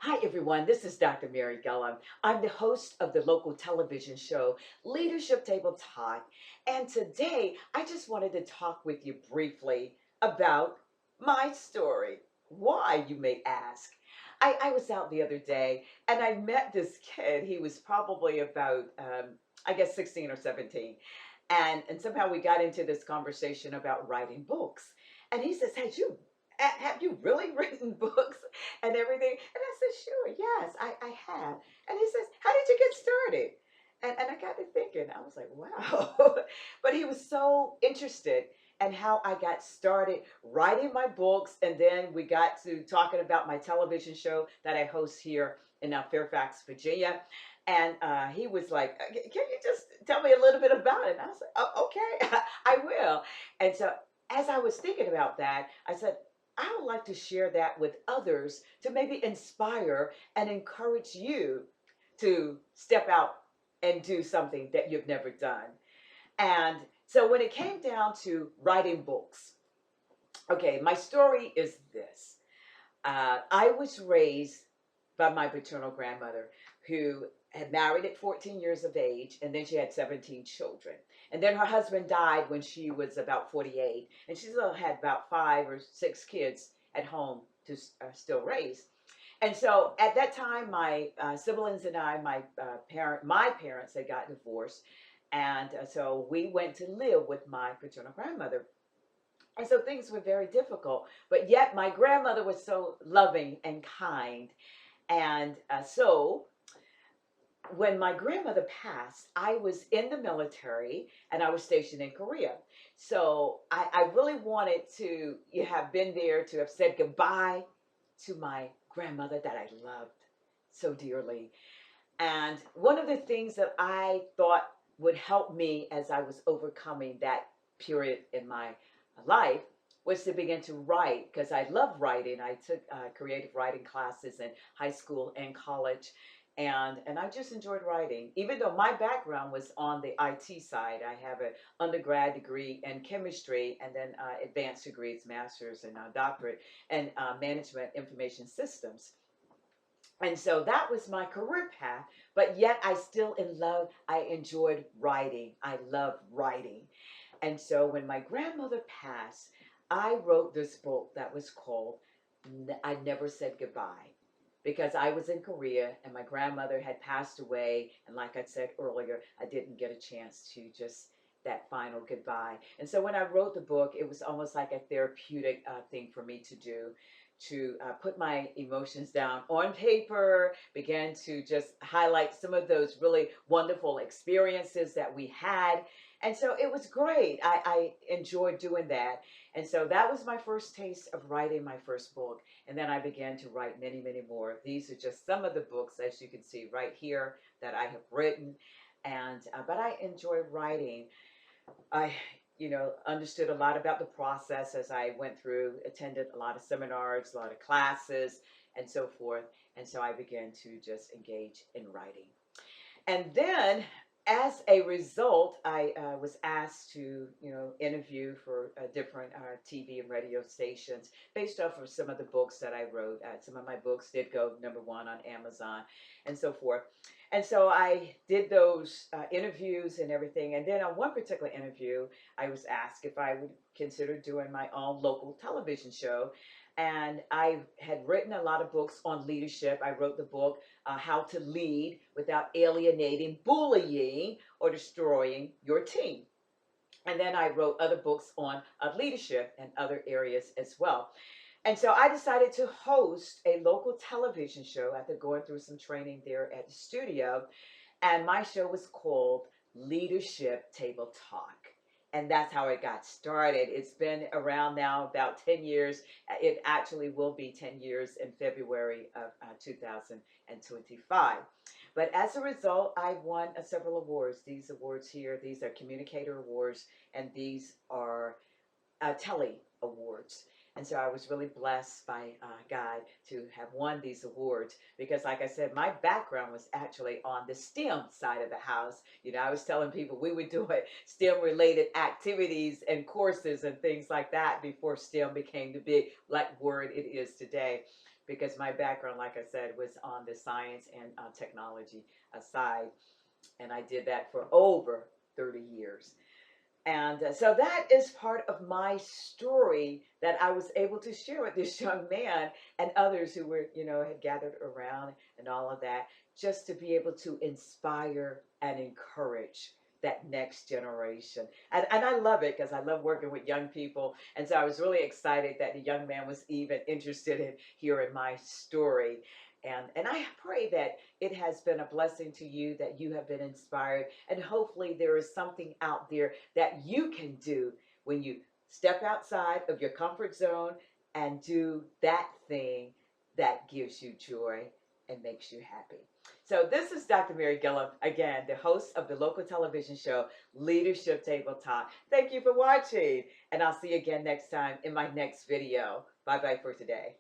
Hi, everyone. This is Dr. Mary Gillam. I'm the host of the local television show Leadership Table Talk. And today, I just wanted to talk with you briefly about my story. Why, you may ask? I was out the other day and I met this kid. He was probably about, I guess, 16 or 17. And somehow we got into this conversation about writing books. And he says, Hey, have you really written books and everything? And I said, sure, yes, I have. And he says, how did you get started? And I got to thinking, I was like, wow. But he was so interested in how I got started writing my books. And then we got to talking about my television show that I host here in Fairfax, Virginia. And he was like, Can you just tell me a little bit about it? And I was like, oh, okay, I will. And so as I was thinking about that, I said, I would like to share that with others to maybe inspire and encourage you to step out and do something that you've never done. And so when it came down to writing books, okay, my story is this. I was raised by my paternal grandmother who had married at 14 years of age, and then she had 17 children. And then her husband died when she was about 48, and she still had about 5 or 6 kids at home to still raise. And so at that time, my siblings and I, my parents had got divorced, and so we went to live with my paternal grandmother. And so things were very difficult, but yet my grandmother was so loving and kind. And so when my grandmother passed, I was in the military and I was stationed in Korea. So I really wanted to have been there to have said goodbye to my grandmother that I loved so dearly. And one of the things that I thought would help me as I was overcoming that period in my life was to begin to write because I love writing. I took creative writing classes in high school and college, and I just enjoyed writing. Even though my background was on the IT side, I have an undergrad degree in chemistry and then advanced degrees, master's and doctorate in management information systems. And so that was my career path, but yet I still in love. I enjoyed writing. I love writing. And so when my grandmother passed, I wrote this book that was called I Never Said Goodbye because I was in Korea and my grandmother had passed away. And like I said earlier, I didn't get a chance to just that final goodbye. And so when I wrote the book, it was almost like a therapeutic thing for me to do to put my emotions down on paper, began to just highlight some of those really wonderful experiences that we had. And so it was great. I enjoyed doing that. And so that was my first taste of writing my first book. And then I began to write many, many more. These are just some of the books, as you can see right here, that I have written. And but I enjoy writing. I, understood a lot about the process as I went through, attended a lot of seminars, a lot of classes, and so forth. And so I began to just engage in writing. And then, as a result, I was asked to, interview for different TV and radio stations based off of some of the books that I wrote. Some of my books did go #1 on Amazon, and so forth. And so I did those interviews and everything. And then on one particular interview, I was asked if I would consider doing my own local television show. And I had written a lot of books on leadership. I wrote the book How to Lead Without Alienating, Bullying, or Destroying Your Team. And then I wrote other books on leadership and other areas as well. And so I decided to host a local television show after going through some training there at the studio. And my show was called Leadership Table Talk. And that's how it got started. It's been around now about 10 years. It actually will be 10 years in February of 2025. But as a result, I won several awards. These awards here, these are communicator awards, and these are Telly Awards. And so I was really blessed by God to have won these awards because, like I said, my background was actually on the STEM side of the house. I was telling people we would do STEM related activities and courses and things like that before STEM became the big like word it is today. because my background, like I said, was on the science and technology side, and I did that for over 30 years. And so that is part of my story that I was able to share with this young man and others who were, had gathered around and all of that, just to be able to inspire and encourage that next generation. And I love it because I love working with young people. And so I was really excited that the young man was even interested in hearing my story. And I pray that it has been a blessing to you, that you have been inspired, and hopefully there is something out there that you can do when you step outside of your comfort zone and do that thing that gives you joy and makes you happy. So this is Dr. Mary Gillam, again, the host of the local television show Leadership Table Talk. Thank you for watching, and I'll see you again next time in my next video. Bye-bye for today.